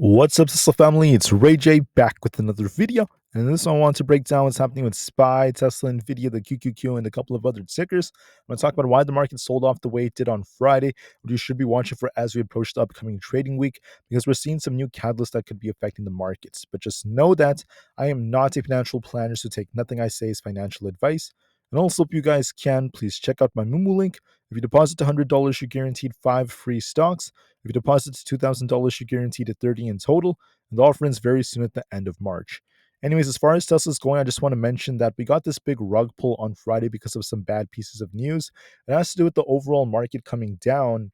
What's up, Tesla family? It's Ray J back with another video. And in this one, I want to break down what's happening with SPY, Tesla, Nvda, the QQQ, and a couple of other tickers. I'm going to talk about why the market sold off the way it did on Friday, what you should be watching for as we approach the upcoming trading week, because we're seeing some new catalysts that could be affecting the markets. But just know that I am not a financial planner, so take nothing I say as financial advice. And also, if you guys can, please check out my Moomoo link. If you deposit $100, you're guaranteed 5 free stocks. If you deposit $2,000, you're guaranteed a 30 in total, and the offer ends very soon at the end of March. Anyways, as far as Tesla's going, I just want to mention that we got this big rug pull on Friday because of some bad pieces of news. It has to do with the overall market coming down.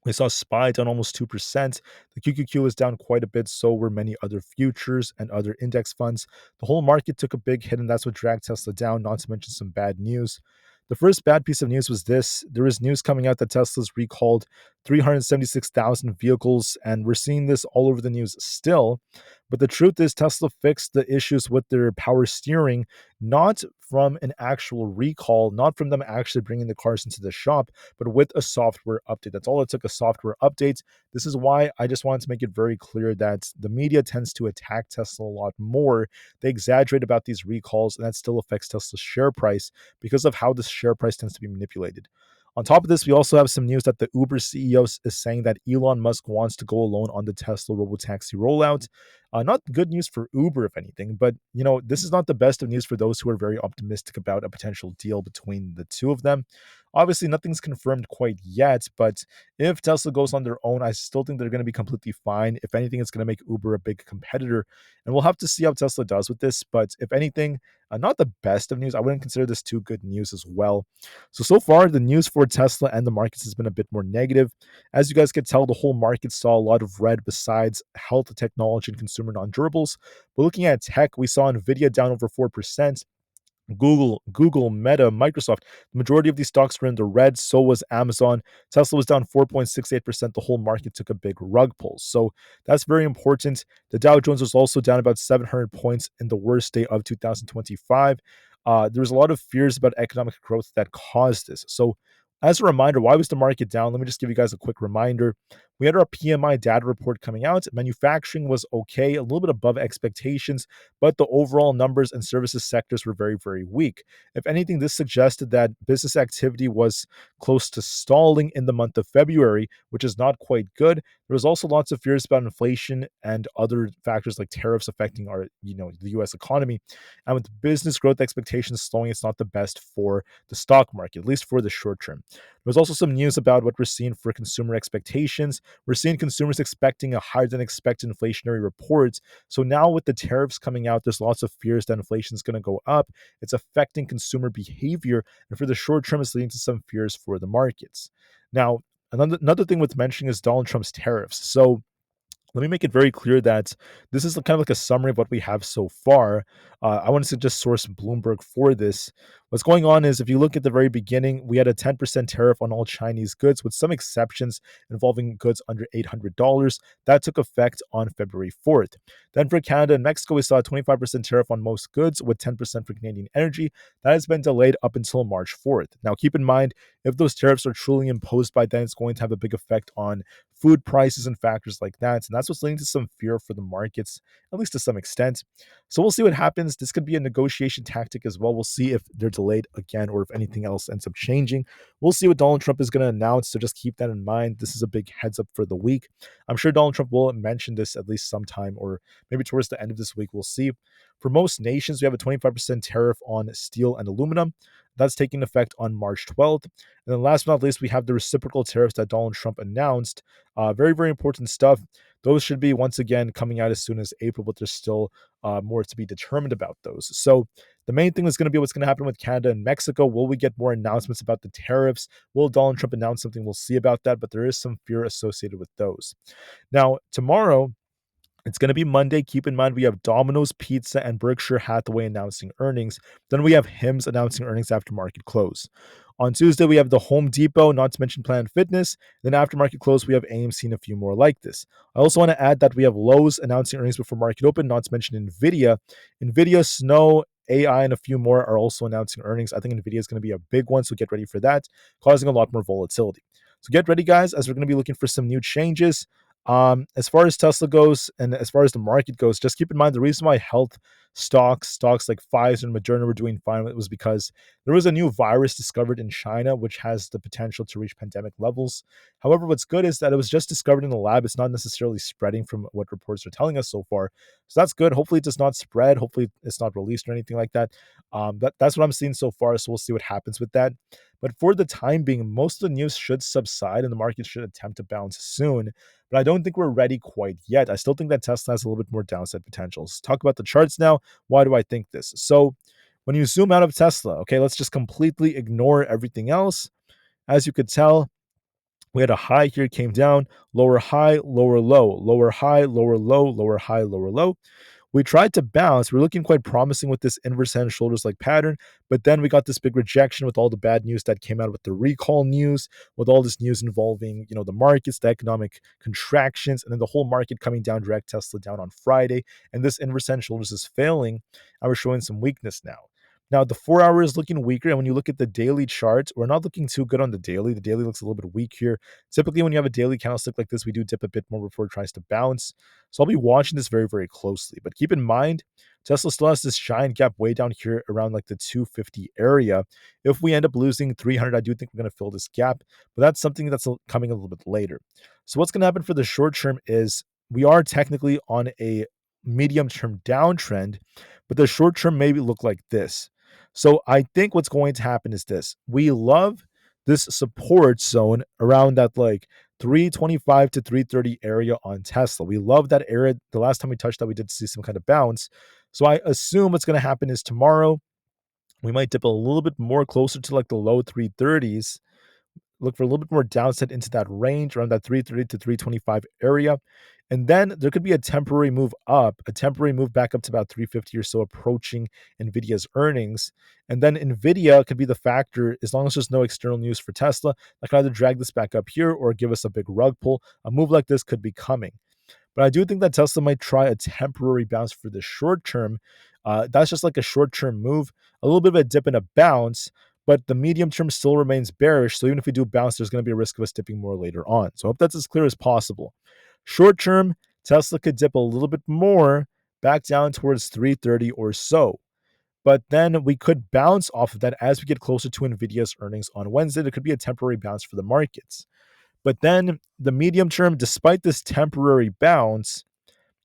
We saw SPY down almost 2%. The QQQ was down quite a bit, so were many other futures and other index funds. The whole market took a big hit, and that's what dragged Tesla down, not to mention some bad news. The first bad piece of news was this. There is news coming out that Tesla's recalled 376,000 vehicles, and we're seeing this all over the news still. But the truth is, Tesla fixed the issues with their power steering, not from an actual recall, not from them actually bringing the cars into the shop, but with a software update. That's all it took, a software update. This is why I just wanted to make it very clear that the media tends to attack Tesla a lot more. They exaggerate about these recalls, and that still affects Tesla's share price because of how the share price tends to be manipulated. On top of this, we also have some news that the Uber CEO is saying that Elon Musk wants to go alone on the Tesla robotaxi rollout. Not good news for Uber, if anything, but this is not the best of news for those who are very optimistic about a potential deal between the two of them. Obviously, nothing's confirmed quite yet, but if Tesla goes on their own, I still think they're going to be completely fine. If anything, it's going to make Uber a big competitor, and we'll have to see how Tesla does with this. But if anything, not the best of news. I wouldn't consider this too good news as well. So far, the news for Tesla and the markets has been a bit more negative. As you guys can tell, the whole market saw a lot of red besides health, technology, and consumer non-durables. But looking at tech, we saw Nvidia down over 4%. Google, Meta, Microsoft, the majority of these stocks were in the red. So was Amazon. Tesla was down 4.68%. The whole market took a big rug pull. So that's very important. The Dow Jones was also down about 700 points in the worst day of 2025. There was a lot of fears about economic growth that caused this. So as a reminder, why was the market down? Let me just give you guys a quick reminder. We had our PMI data report coming out. Manufacturing was okay, a little bit above expectations, but the overall numbers and services sectors were very, very weak. If anything, this suggested that business activity was close to stalling in the month of February, which is not quite good. There was also lots of fears about inflation and other factors like tariffs affecting the US economy. And with business growth expectations slowing, it's not the best for the stock market, at least for the short term. There's also some news about what we're seeing for consumer expectations. We're seeing consumers expecting a higher than expected inflationary report. So now with the tariffs coming out, there's lots of fears that inflation is going to go up. It's affecting consumer behavior. And for the short term, it's leading to some fears for the markets. Now, another thing worth mentioning is Donald Trump's tariffs. So let me make it very clear that this is kind of like a summary of what we have so far. I wanted to just source Bloomberg for this. What's going on is if you look at the very beginning, we had a 10% tariff on all Chinese goods, with some exceptions involving goods under $800. That took effect on February 4th. Then for Canada and Mexico, we saw a 25% tariff on most goods, with 10% for Canadian energy. That has been delayed up until March 4th. Now, keep in mind, if those tariffs are truly imposed by then, it's going to have a big effect on food prices and factors like that. And that's what's leading to some fear for the markets, at least to some extent. So we'll see what happens. This could be a negotiation tactic as well. We'll see if they're delayed again or if anything else ends up changing. We'll see what Donald Trump is going to announce. So just keep that in mind. This is a big heads up for the week. I'm sure Donald Trump will mention this at least sometime, or maybe towards the end of this week. We'll see. For most nations, we have a 25% tariff on steel and aluminum. That's taking effect on March 12th. And then last but not least, we have the reciprocal tariffs that Donald Trump announced. Very, very important stuff. Those should be, once again, coming out as soon as April, but there's still more to be determined about those. So the main thing is going to be what's going to happen with Canada and Mexico. Will we get more announcements about the tariffs? Will Donald Trump announce something? We'll see about that, but there is some fear associated with those. Now, tomorrow, it's going to be Monday. Keep in mind, we have Domino's Pizza and Berkshire Hathaway announcing earnings. Then we have Hims announcing earnings after market close. On Tuesday, we have the Home Depot, not to mention Planet Fitness. Then after market close, we have AMC and a few more like this. I also want to add that we have Lowe's announcing earnings before market open, not to mention Nvda. Nvda, Snow, AI, and a few more are also announcing earnings. I think Nvidia is going to be a big one, so get ready for that, causing a lot more volatility. So get ready, guys, as we're going to be looking for some new changes. As far as Tesla goes, and as far as the market goes, just keep in mind the reason why health stocks like Pfizer and Moderna were doing fine was because there was a new virus discovered in China, which has the potential to reach pandemic levels. However, what's good is that it was just discovered in the lab. It's not necessarily spreading from what reports are telling us so far. So that's good. Hopefully, it does not spread. Hopefully, it's not released or anything like that. That's what I'm seeing so far. So we'll see what happens with that. But for the time being, most of the news should subside and the market should attempt to bounce soon. But I don't think we're ready quite yet. I still think that Tesla has a little bit more downside potentials. Talk about the charts now. Why do I think this? So when you zoom out of Tesla, okay, let's just completely ignore everything else. As you could tell, we had a high here, came down, lower high, lower low, lower high, lower low, lower high, lower low. We tried to bounce. We're looking quite promising with this inverse head and shoulders like pattern, but then we got this big rejection with all the bad news that came out with the recall news, with all this news involving, the markets, the economic contractions, and then the whole market coming down, direct Tesla down on Friday. And this inverse head and shoulders is failing, and we're showing some weakness now. Now, the 4 hour is looking weaker, and when you look at the daily charts, we're not looking too good on the daily. The daily looks a little bit weak here. Typically, when you have a daily candlestick like this, we do dip a bit more before it tries to bounce. So I'll be watching this very, very closely. But keep in mind, Tesla still has this giant gap way down here around like the 250 area. If we end up losing 300, I do think we're going to fill this gap, but that's something that's coming a little bit later. So what's going to happen for the short term is we are technically on a medium term downtrend, but the short term maybe look like this. So I think what's going to happen is this. We love this support zone around that like 325 to 330 area on Tesla. We love that area. The last time we touched that, we did see some kind of bounce. So I assume what's going to happen is tomorrow we might dip a little bit more closer to like the low 330s, look for a little bit more downside into that range around that 330 to 325 area. And then there could be a temporary move up, a temporary move back up to about 350 or so, approaching Nvidia's earnings. And then Nvidia could be the factor as long as there's no external news for Tesla that could either drag this back up here or give us a big rug pull. A move like this could be coming. But I do think that Tesla might try a temporary bounce for the short term. That's just like a short term move, a little bit of a dip and a bounce, but the medium term still remains bearish. So even if we do bounce, there's going to be a risk of us dipping more later on. So I hope that's as clear as possible. Short term, Tesla could dip a little bit more back down towards 330 or so. But then we could bounce off of that as we get closer to Nvidia's earnings on Wednesday. There could be a temporary bounce for the markets. But then the medium term, despite this temporary bounce,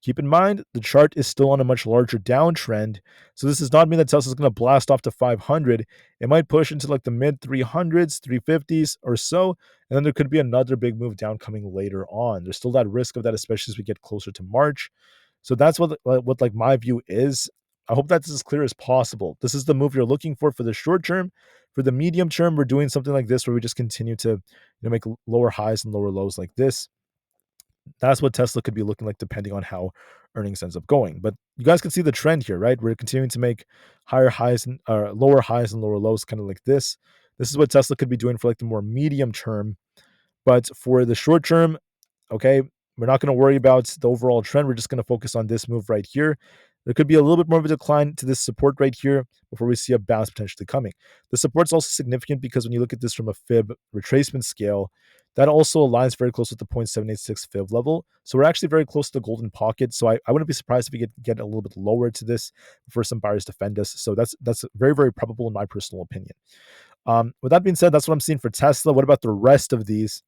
keep in mind the chart is still on a much larger downtrend. So this does not mean that Tesla's going to blast off to 500. It might push into like the mid 300s, 350s or so. And then there could be another big move down coming later on. There's still that risk of that, especially as we get closer to March. So that's what like my view is. I hope that's as clear as possible. This is the move you're looking for the short term. For the medium term, we're doing something like this where we just continue to make lower highs and lower lows like this. That's what Tesla could be looking like depending on how earnings ends up going. But you guys can see the trend here, right? We're continuing to make higher highs and lower highs and lower lows, kind of like this. This is what Tesla could be doing for like the more medium term. But for the short term, okay, we're not going to worry about the overall trend. We're just going to focus on this move right here. There could be a little bit more of a decline to this support right here before we see a bounce potentially coming. The support's also significant because when you look at this from a fib retracement scale, that also aligns very close with the 0.786 fib level. So we're actually very close to the golden pocket. So I wouldn't be surprised if we get a little bit lower to this before some buyers defend us. So that's very, very probable in my personal opinion. With that being said, that's what I'm seeing for Tesla. What about the rest of these?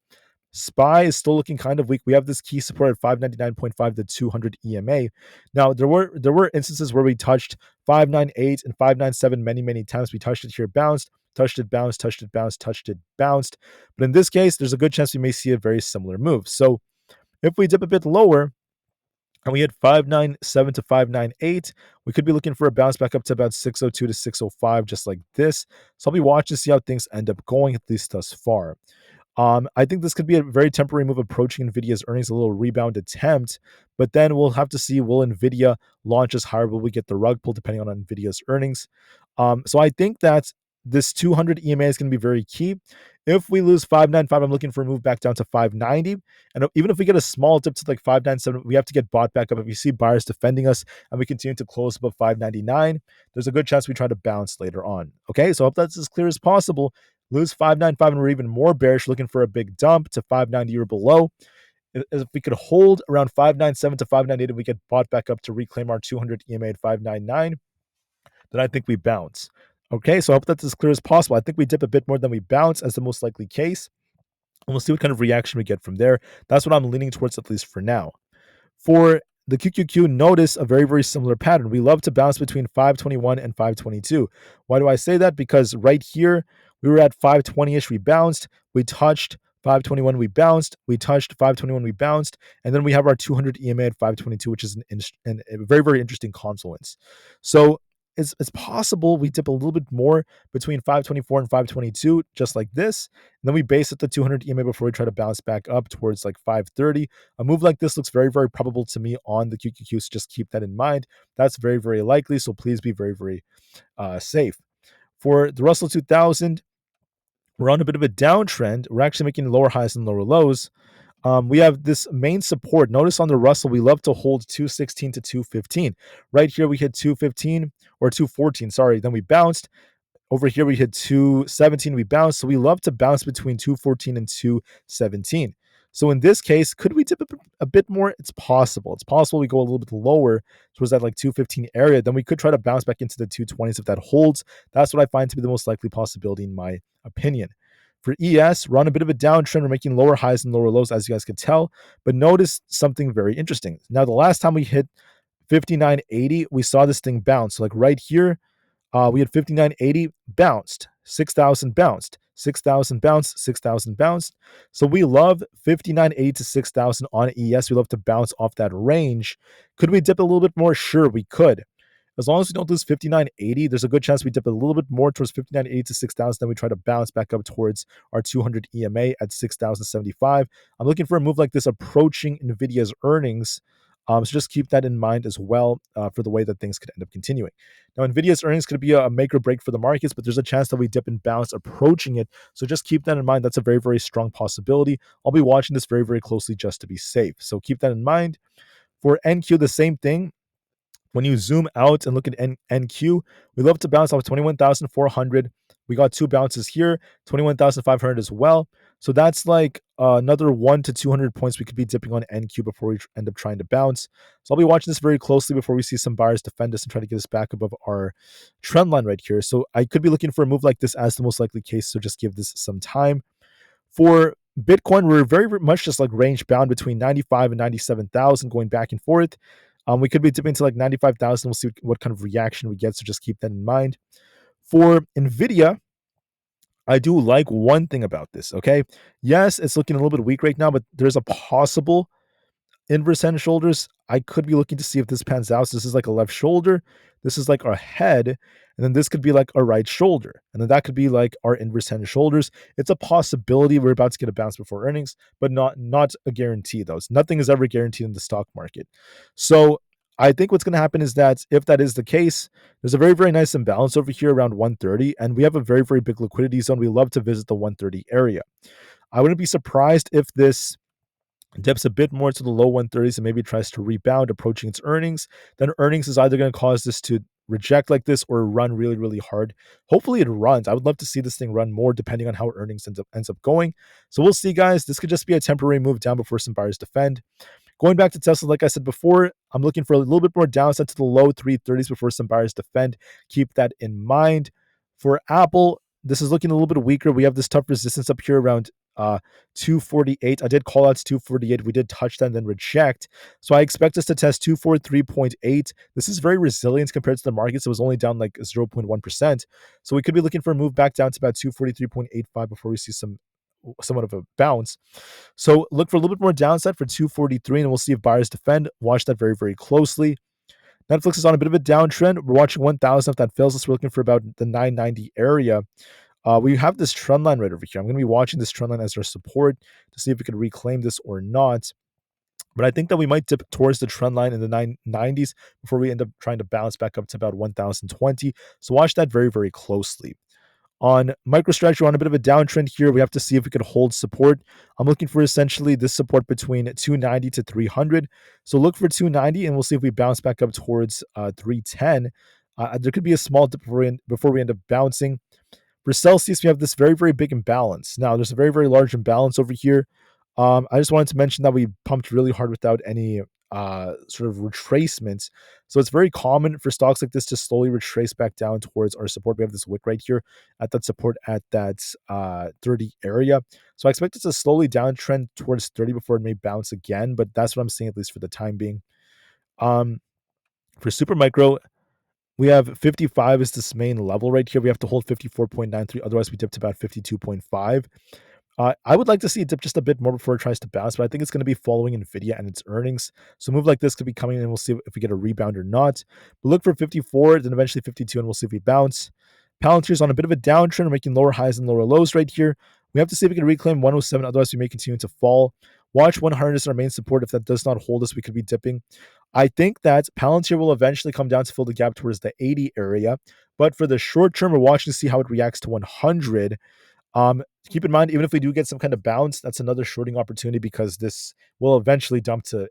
SPY is still looking kind of weak. We have this key support at 599.5 to 200 EMA. Now there were instances where we touched 598 and 597 many times. We touched it here, bounced, touched it, bounced, touched it, bounced, touched it, bounced. But in this case, there's a good chance we may see a very similar move. So if we dip a bit lower, and we hit 597 to 598, we could be looking for a bounce back up to about 602 to 605, just like this. So I'll be watching to see how things end up going, at least thus far. I think this could be a very temporary move approaching Nvidia's earnings, a little rebound attempt, but then we'll have to see, will Nvidia launch us higher? Will we get the rug pull depending on Nvidia's earnings? So I think that this 200 EMA is going to be very key. If we lose 595, I'm looking for a move back down to 590. And even if we get a small dip to like 597, we have to get bought back up. If you see buyers defending us and we continue to close above 599, there's a good chance we try to bounce later on. Okay, so I hope that's as clear as possible. Lose 595 and we're even more bearish, looking for a big dump to 590 or below. If we could hold around 597 to 598 and we get bought back up to reclaim our 200 EMA at 599, then I think we bounce. Okay, so I hope that's as clear as possible. I think we dip a bit more than we bounce as the most likely case, and we'll see what kind of reaction we get from there. That's what I'm leaning towards, at least for now. For the QQQ, notice a very, very similar pattern. We love to bounce between 521 and 522. Why do I say that? Because right here, we were at 520-ish, we bounced, we touched 521, we bounced, we touched 521, we bounced, and then we have our 200 EMA at 522, which is a very, very interesting confluence. So it's possible we dip a little bit more between 524 and 522, just like this. And then we base at the 200 EMA before we try to bounce back up towards like 530. A move like this looks very, very probable to me on the QQQ, so just keep that in mind. That's very, very likely, so please be very, very safe. For the Russell 2000, we're on a bit of a downtrend. We're actually making lower highs and lower lows. We have this main support. Notice on the Russell, we love to hold 216 to 215. Right here, we hit 215 or 214, sorry. Then we bounced. Over here, we hit 217, we bounced. So we love to bounce between 214 and 217. So in this case, could we dip a bit more? It's possible. It's possible we go a little bit lower towards that like 215 area. Then we could try to bounce back into the 220s if that holds. That's what I find to be the most likely possibility in my opinion. For ES, we're on a bit of a downtrend. We're making lower highs and lower lows, as you guys could tell. But notice something very interesting. Now, the last time we hit 59.80, we saw this thing bounce. So like right here, we had 59.80 bounced, 6,000 bounced, 6,000 bounced, 6,000 bounced. So we love 59.80 to 6,000 on ES. We love to bounce off that range. Could we dip a little bit more? Sure, we could. As long as we don't lose 59.80, there's a good chance we dip a little bit more towards 59.80 to 6,000. Then we try to bounce back up towards our 200 EMA at 6,075. I'm looking for a move like this approaching Nvidia's earnings. So just keep that in mind as well for the way that things could end up continuing. Now, Nvidia's earnings could be a make or break for the markets, but there's a chance that we dip and bounce approaching it. So just keep that in mind. That's a very, very strong possibility. I'll be watching this very, very closely just to be safe. So keep that in mind. For NQ, the same thing. When you zoom out and look at NQ, we love to bounce off 21,400. We got two bounces here, 21,500 as well. So that's like another 1 to 200 points we could be dipping on NQ before we end up trying to bounce. So I'll be watching this very closely before we see some buyers defend us and try to get us back above our trend line right here. So I could be looking for a move like this as the most likely case. So just give this some time. For Bitcoin, we're very much just like range bound between 95 and 97,000 going back and forth. We could be dipping to like 95,000. We'll see what kind of reaction we get. So just keep that in mind. For Nvidia, I do like one thing about this. Okay. Yes, it's looking a little bit weak right now, but there's a possible inverse head and shoulders. I could be looking to see if this pans out. So this is like a left shoulder. This is like our head. And then this could be like a right shoulder. And then that could be like our inverse head and shoulders. It's a possibility we're about to get a bounce before earnings, but not a guarantee, though. Nothing is ever guaranteed in the stock market. So I think what's going to happen is that if that is the case, there's a very, very nice imbalance over here around 130. And we have a very, very big liquidity zone. We love to visit the 130 area. I wouldn't be surprised if this dips a bit more to the low 130s and maybe tries to rebound approaching its earnings. Then earnings is either going to cause this to reject like this or run really, really hard. Hopefully it runs. I would love to see this thing run more depending on how earnings ends up going. So we'll see, guys. This could just be a temporary move down before some buyers defend. Going back to Tesla, like I said before, I'm looking for a little bit more downside to the low 330s before some buyers defend. Keep that in mind. For Apple, this is looking a little bit weaker. We have this tough resistance up here around 248. I did call out 248. We did touch that and then reject. So I expect us to test 243.8. This is very resilient compared to the market. So it was only down like 0.1%. So we could be looking for a move back down to about 243.85 before we see somewhat of a bounce. So look for a little bit more downside for 243, and we'll see if buyers defend. Watch that very, very closely. Netflix is on a bit of a downtrend. We're watching 1,000. If that fails us, we're looking for about the 990 area. We have this trend line right over here. I'm going to be watching this trend line as our support to see if we can reclaim this or not. But I think that we might dip towards the trend line in the 990s before we end up trying to bounce back up to about 1,020. So watch that very, very closely. On MicroStrategy, we're on a bit of a downtrend here. We have to see if we could hold support. I'm looking for essentially this support between 290 to 300. So look for 290, and we'll see if we bounce back up towards 310. There could be a small dip before we end up bouncing. For Celsius, we have this very, very big imbalance. Now, there's a very, very large imbalance over here. I just wanted to mention that we pumped really hard without any sort of retracements. So it's very common for stocks like this to slowly retrace back down towards our support. We have this wick right here at that support at that 30 area. So I expect it to slowly downtrend towards 30 before it may bounce again, but that's what I'm seeing at least for the time being. Um, for super micro, we have 55 is this main level right here. We have to hold 54.93, otherwise we dip to about 52.5. I would like to see it dip just a bit more before it tries to bounce, but I think it's going to be following Nvidia and its earnings. So a move like this could be coming in, and we'll see if we get a rebound or not. But look for 54, then eventually 52, and we'll see if we bounce. Palantir's on a bit of a downtrend, making lower highs and lower lows right here. We have to see if we can reclaim 107, otherwise we may continue to fall. Watch 100 as our main support. If that does not hold us, we could be dipping. I think that Palantir will eventually come down to fill the gap towards the 80 area. But for the short term, we're watching to see how it reacts to 100. Keep in mind, even if we do get some kind of bounce, that's another shorting opportunity because this will eventually dump to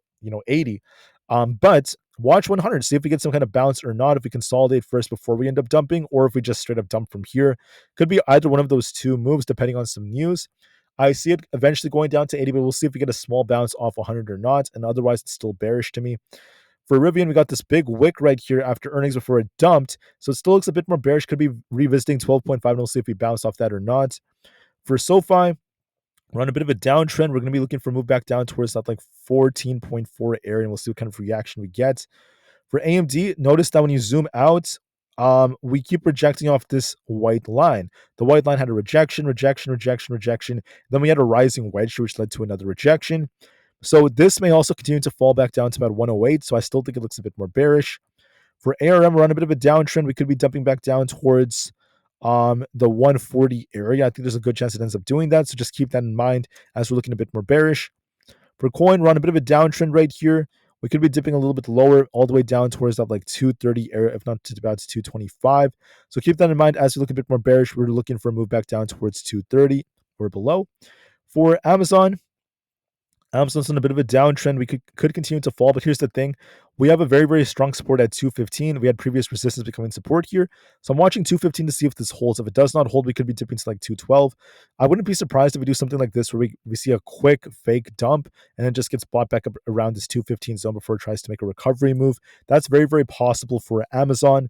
80. But watch 100, see if we get some kind of bounce or not. If we consolidate first before we end up dumping, or if we just straight up dump from here, could be either one of those two moves depending on some news. I see it eventually going down to 80, but we'll see if we get a small bounce off 100 or not. And otherwise, it's still bearish to me. For Rivian, we got this big wick right here after earnings before it dumped. So it still looks a bit more bearish. Could be revisiting 12.5, and we'll see if we bounce off that or not. For SoFi, we're on a bit of a downtrend. We're going to be looking for a move back down towards that like 14.4 area, and we'll see what kind of reaction we get. For AMD, notice that when you zoom out, we keep rejecting off this white line. The white line had a rejection, rejection, rejection, rejection. Then we had a rising wedge, which led to another rejection. So this may also continue to fall back down to about 108. So I still think it looks a bit more bearish. For ARM, we're on a bit of a downtrend. We could be dumping back down towards the 140 area. I think there's a good chance it ends up doing that. So just keep that in mind as we're looking a bit more bearish. For coin, we're on a bit of a downtrend right here. We could be dipping a little bit lower, all the way down towards that like 230 area, if not to about 225. So keep that in mind as we look a bit more bearish. We're looking for a move back down towards 230 or below. For Amzn's on a bit of a downtrend. We could continue to fall, but here's the thing. We have a very, very strong support at 215. We had previous resistance becoming support here. So I'm watching 215 to see if this holds. If it does not hold, we could be dipping to like 212. I wouldn't be surprised if we do something like this where we see a quick fake dump and then just gets bought back up around this 215 zone before it tries to make a recovery move. That's very, very possible for Amazon.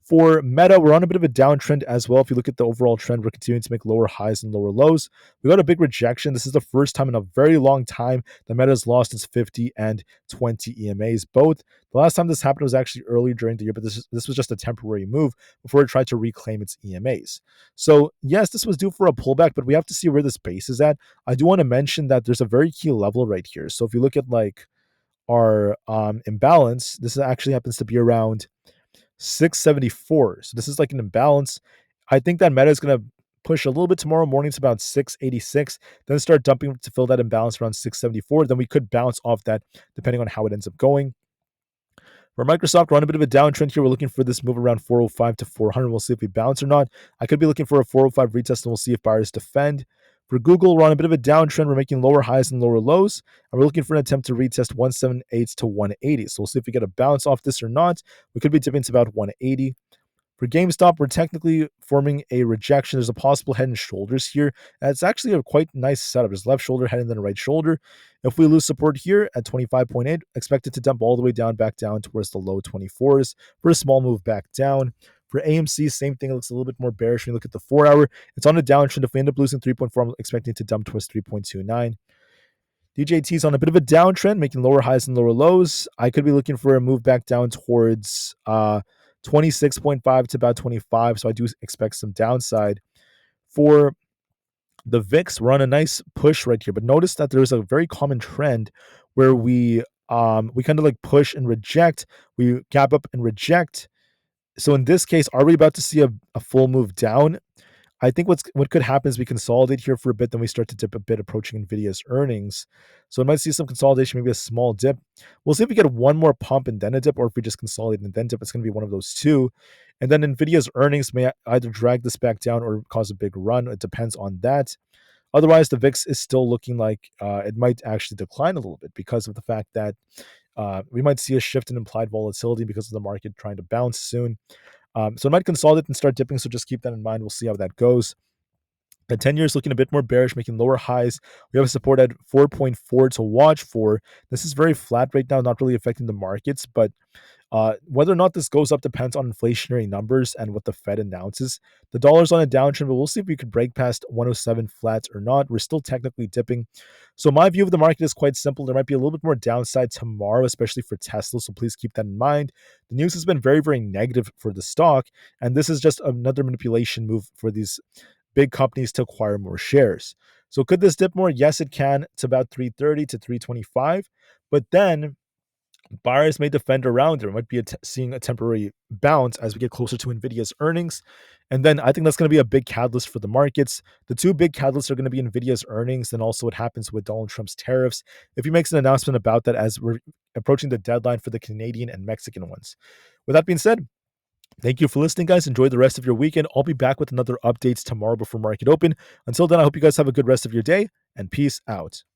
For Meta, we're on a bit of a downtrend as well. If you look at the overall trend, we're continuing to make lower highs and lower lows. We got a big rejection. This is the first time in a very long time that Meta has lost its 50 and 20 EMAs both. The last time this happened was actually early during the year, but this was just a temporary move before it tried to reclaim its EMAs. So yes, this was due for a pullback, but we have to see where this base is at. I do want to mention that there's a very key level right here. So if you look at like our imbalance, this actually happens to be around 674. So this is like an imbalance. I think that Meta is going to push a little bit tomorrow morning to about 686, then start dumping to fill that imbalance around 674. Then we could bounce off that depending on how it ends up going. For Microsoft, we're on a bit of a downtrend here. We're looking for this move around 405 to 400. We'll see if we bounce or not. I could be looking for a 405 retest, and we'll see if buyers defend. For Google, we're on a bit of a downtrend. We're making lower highs and lower lows, and we're looking for an attempt to retest 178 to 180. So we'll see if we get a bounce off this or not. We could be dipping to about 180. For GameStop, we're technically forming a rejection. There's a possible head and shoulders here. And it's actually a quite nice setup. There's left shoulder, head, and then a right shoulder. If we lose support here at 25.8, expect it to dump all the way down, back down towards the low 24s for a small move back down. For AMC, same thing. It looks a little bit more bearish when you look at the 4 hour. It's on a downtrend. If we end up losing 3.4, I'm expecting it to dump towards 3.29. DJT is on a bit of a downtrend, making lower highs and lower lows. I could be looking for a move back down towards 26.5 to about 25. So I do expect some downside. For the VIX, we're on a nice push right here. But notice that there's a very common trend where we kind of like push and reject. We gap up and reject. So in this case, are we about to see a full move down? I think what could happen is we consolidate here for a bit, then we start to dip a bit approaching Nvidia's earnings. So we might see some consolidation, maybe a small dip. We'll see if we get one more pump and then a dip, or if we just consolidate and then dip. It's going to be one of those two. And then Nvidia's earnings may either drag this back down or cause a big run. It depends on that. Otherwise, the VIX is still looking like it might actually decline a little bit because of the fact that we might see a shift in implied volatility because of the market trying to bounce soon. So it might consolidate and start dipping, so just keep that in mind. We'll see how that goes. The 10 years looking a bit more bearish, making lower highs. We have a support at 4.4 to watch for. This is very flat right now, not really affecting the markets, but whether or not this goes up depends on inflationary numbers and what the Fed announces. The dollar's on a downtrend, but we'll see if we could break past 107 flats or not. We're still technically dipping. So my view of the market is quite simple. There might be a little bit more downside tomorrow, especially for Tesla. So please keep that in mind. The news has been very, very negative for the stock, and this is just another manipulation move for these big companies to acquire more shares. So could this dip more? Yes, it can. It's about 330 to 325, but then buyers may defend around there. Might be seeing a temporary bounce as we get closer to Nvidia's earnings. And then I think that's going to be a big catalyst for the markets. The two big catalysts are going to be Nvidia's earnings and also what happens with Donald Trump's tariffs. If he makes an announcement about that as we're approaching the deadline for the Canadian and Mexican ones. With that being said, thank you for listening, guys. Enjoy the rest of your weekend. I'll be back with another updates tomorrow before market open. Until then, I hope you guys have a good rest of your day and peace out.